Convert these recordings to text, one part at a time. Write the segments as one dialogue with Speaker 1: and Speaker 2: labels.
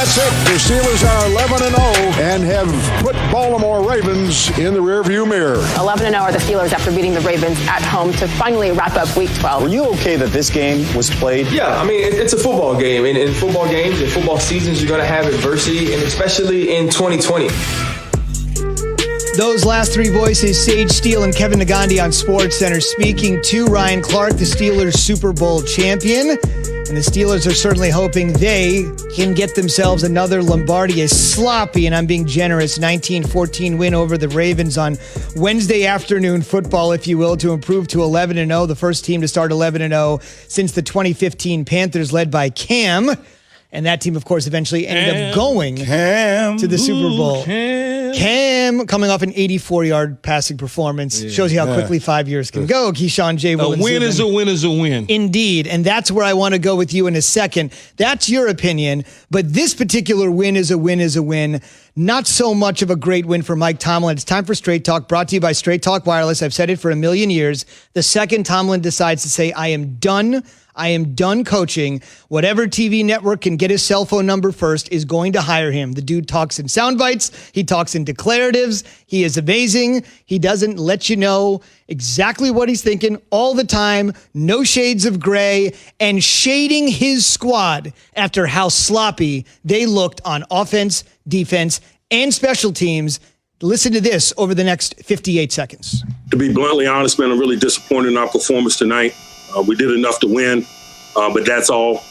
Speaker 1: That's it. The Steelers are 11-0 and have put Baltimore Ravens in the rearview mirror.
Speaker 2: 11-0 are the Steelers after beating the Ravens at home to finally wrap up Week 12.
Speaker 3: Were you okay that this game was played?
Speaker 4: Yeah, I mean, it's a football game. And in football games and football seasons, you're going to have adversity, and especially in 2020.
Speaker 5: Those last three voices, Sage Steele and Kevin Nagandi on SportsCenter, speaking to Ryan Clark, the Steelers Super Bowl champion. And the Steelers are certainly hoping they can get themselves another Lombardi, a sloppy, and I'm being generous, 19-14 win over the Ravens on Wednesday afternoon football, if you will, to improve to 11-0, the first team to start 11-0 since the 2015 Panthers led by Cam. And that team, of course, eventually ended up going to the Super Bowl. Cam coming off an 84-yard passing performance. Shows you how quickly 5 years can go. Keyshawn J.
Speaker 6: A win is a win is a win.
Speaker 5: Indeed. And that's where I want to go with you in a second. That's your opinion. But this particular win is a win is a win. Not so much of a great win for Mike Tomlin. It's time for Straight Talk, brought to you by Straight Talk Wireless. I've said it for a million years. The second Tomlin decides to say, I am done coaching. Whatever TV network can get his cell phone number first is going to hire him. The dude talks in sound bites. He talks in declaratives. He is amazing. He doesn't let you know exactly what he's thinking all the time. No shades of gray, and shading his squad after how sloppy they looked on offense, defense, and special teams. Listen to this over the next 58 seconds.
Speaker 7: To be bluntly honest, man, I'm really disappointed in our performance tonight. We did enough to win, but that's all.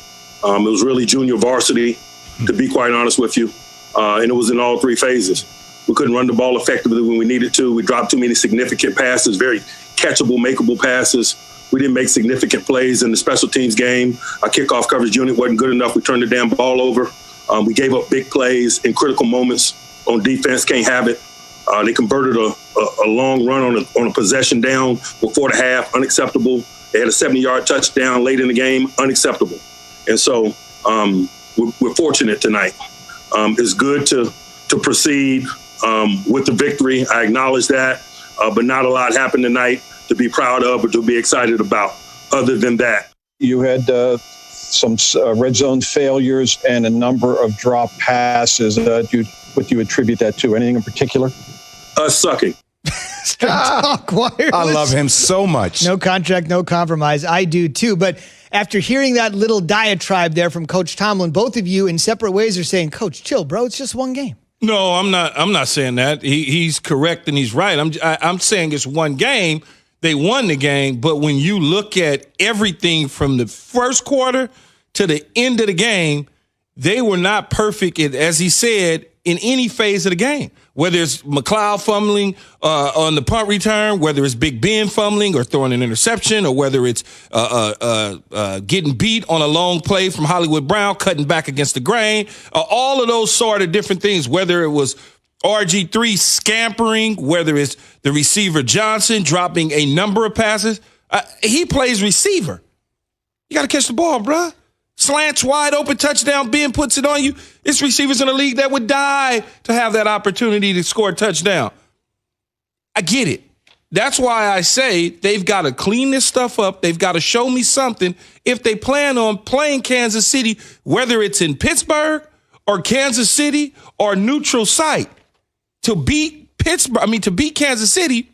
Speaker 7: It was really junior varsity, to be quite honest with you, and it was in all three phases. We couldn't run the ball effectively when we needed to. We dropped too many significant passes, very catchable, makeable passes. We didn't make significant plays in the special teams game. Our kickoff coverage unit wasn't good enough. We turned the damn ball over. We gave up big plays in critical moments on defense. Can't have it. They converted a long run on a possession down before the half. Unacceptable. They had a 70-yard touchdown late in the game. Unacceptable. And so we're fortunate tonight. It's good to proceed with the victory. I acknowledge that. But not a lot happened tonight to be proud of or to be excited about other than that.
Speaker 8: You had some red zone failures and a number of drop passes. What do you attribute that to? Anything in particular?
Speaker 7: Us sucking.
Speaker 5: Straight Talk Wireless.
Speaker 9: I love him so much.
Speaker 5: No contract, no compromise. I do too. But after hearing that little diatribe there from Coach Tomlin, both of you in separate ways are saying, Coach, chill, bro. It's just one game.
Speaker 6: No, I'm not saying that. He's correct and he's right. I'm saying it's one game. They won the game, but when you look at everything from the first quarter to the end of the game, they were not perfect, as he said, in any phase of the game. Whether it's McLeod fumbling on the punt return, whether it's Big Ben fumbling or throwing an interception, or whether it's getting beat on a long play from Hollywood Brown, cutting back against the grain, all of those sort of different things, whether it was RG3 scampering, whether it's the receiver Johnson dropping a number of passes. He plays receiver. You got to catch the ball, bruh. Slants wide open, touchdown, Ben puts it on you. It's receivers in the league that would die to have that opportunity to score a touchdown. I get it. That's why I say they've got to clean this stuff up. They've got to show me something if they plan on playing Kansas City, whether it's in Pittsburgh or Kansas City or neutral site. To beat Kansas City,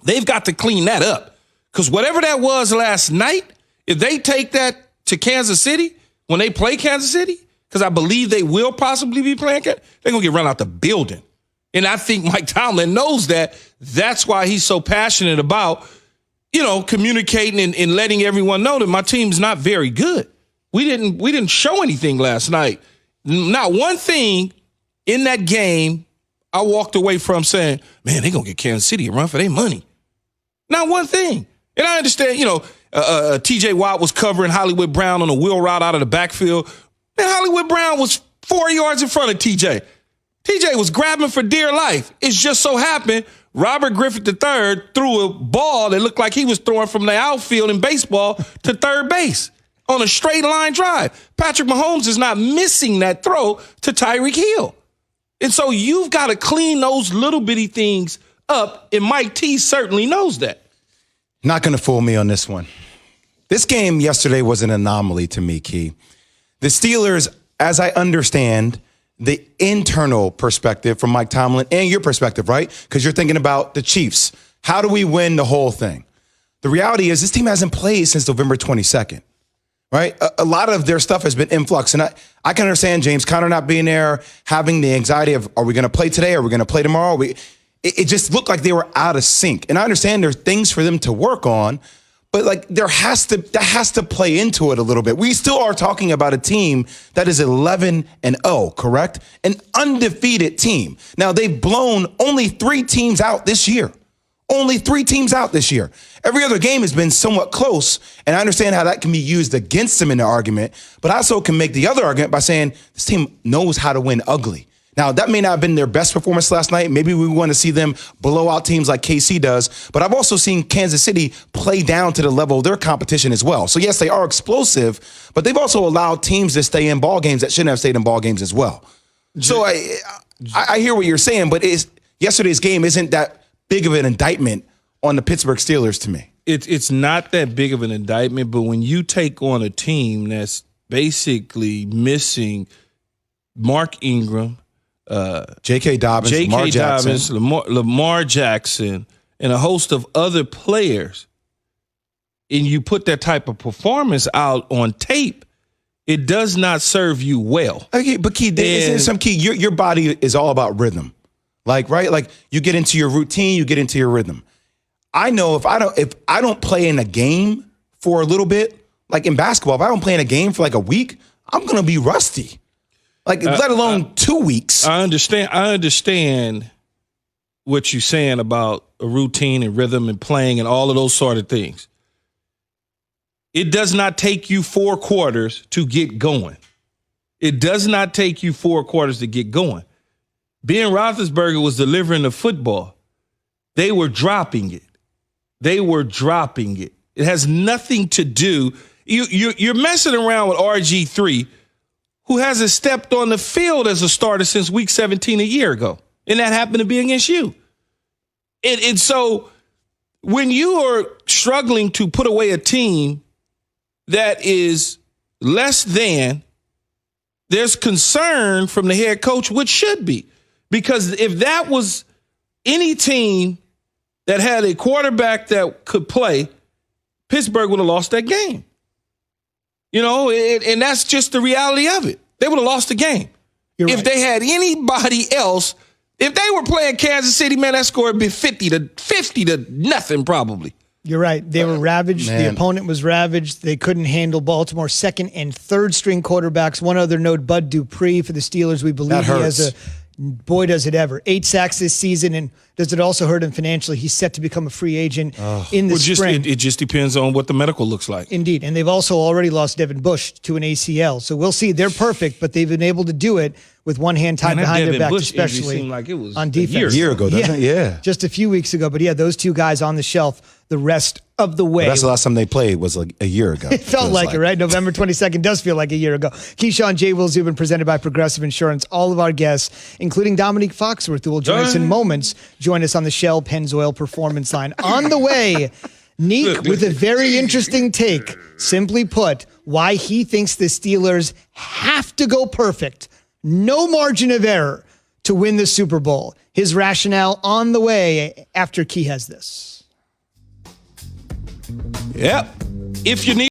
Speaker 6: they've got to clean that up. Because whatever that was last night, if they take that to Kansas City, when they play Kansas City, because I believe they will possibly be playing, they're going to get run out the building. And I think Mike Tomlin knows that. That's why he's so passionate about, communicating and letting everyone know that my team's not very good. We didn't show anything last night. Not one thing in that game I walked away from saying, man, they're going to get Kansas City a run for their money. Not one thing. And I understand, T.J. Watt was covering Hollywood Brown on a wheel route out of the backfield. And Hollywood Brown was 4 yards in front of T.J. T.J. was grabbing for dear life. It just so happened Robert Griffith III threw a ball that looked like he was throwing from the outfield in baseball to third base on a straight line drive. Patrick Mahomes is not missing that throw to Tyreek Hill. And so you've got to clean those little bitty things up, and Mike T certainly knows that.
Speaker 9: Not going to fool me on this one. This game yesterday was an anomaly to me, Key. The Steelers, as I understand the internal perspective from Mike Tomlin and your perspective, right? Because you're thinking about the Chiefs. How do we win the whole thing? The reality is this team hasn't played since November 22nd, right? A lot of their stuff has been in flux. And I can understand James Conner not being there, having the anxiety of, are we going to play today? Are we going to play tomorrow? It just looked like they were out of sync. And I understand there's things for them to work on, but like that has to play into it a little bit. We still are talking about a team that is 11-0, correct? An undefeated team. Now they've blown only 3 teams out this year. Only 3 teams out this year. Every other game has been somewhat close, and I understand how that can be used against them in the argument, but I also can make the other argument by saying this team knows how to win ugly. Now, that may not have been their best performance last night. Maybe we want to see them blow out teams like KC does, but I've also seen Kansas City play down to the level of their competition as well. So, yes, they are explosive, but they've also allowed teams to stay in ball games that shouldn't have stayed in ball games as well. So I hear what you're saying, but yesterday's game isn't that big of an indictment on the Pittsburgh Steelers to me.
Speaker 6: It's not that big of an indictment, but when you take on a team that's basically missing Mark Ingram,
Speaker 9: J.K. Dobbins,
Speaker 6: Lamar Jackson, and a host of other players, and you put that type of performance out on tape, it does not serve you well.
Speaker 9: Okay, but Key, there's some key. Your body is all about rhythm. Right? Like you get into your routine, you get into your rhythm. I know if I don't play in a game for a little bit, like in basketball, if I don't play in a game for like a week, I'm going to be rusty. Like, let alone 2 weeks.
Speaker 6: I understand what you're saying about a routine and rhythm and playing and all of those sort of things. It does not take you 4 quarters to get going. It does not take you 4 quarters to get going. Ben Roethlisberger was delivering the football. They were dropping it. It has nothing to do. You're messing around with RG3, who hasn't stepped on the field as a starter since week 17 a year ago. And that happened to be against you. And so when you are struggling to put away a team that is less than, there's concern from the head coach, which should be. Because if that was any team that had a quarterback that could play, Pittsburgh would have lost that game. You know, and that's just the reality of it. They would have lost the game. If they had anybody else, if they were playing Kansas City, man, that score would be 50 to nothing probably.
Speaker 5: You're right. They were ravaged. Man. The opponent was ravaged. They couldn't handle Baltimore's second and third string quarterbacks. One other note, Bud Dupree for the Steelers. We believe he has boy, does it ever. 8 sacks this season, and does it also hurt him financially? He's set to become a free agent in the spring.
Speaker 6: It just depends on what the medical looks like.
Speaker 5: Indeed, and they've also already lost Devin Bush to an ACL. So we'll see. They're perfect, but they've been able to do it with one hand tied behind their back,
Speaker 6: Bush
Speaker 5: especially
Speaker 6: like it was
Speaker 5: on defense.
Speaker 9: A year ago, doesn't it? Yeah.
Speaker 5: Just a few weeks ago. But yeah, those 2 guys on the shelf the rest of the way.
Speaker 9: Well, that's the last time they played was like a year ago.
Speaker 5: It felt like it, right? November 22nd does feel like a year ago. Keyshawn, J. Will Zubin, presented by Progressive Insurance. All of our guests, including Dominique Foxworth, who will join us in moments, join us on the Shell Pennzoil Performance Line. On the way, Neek with a very interesting take. Simply put, why he thinks the Steelers have to go perfect, no margin of error, to win the Super Bowl. His rationale on the way after Key has this.
Speaker 6: Yep. If you need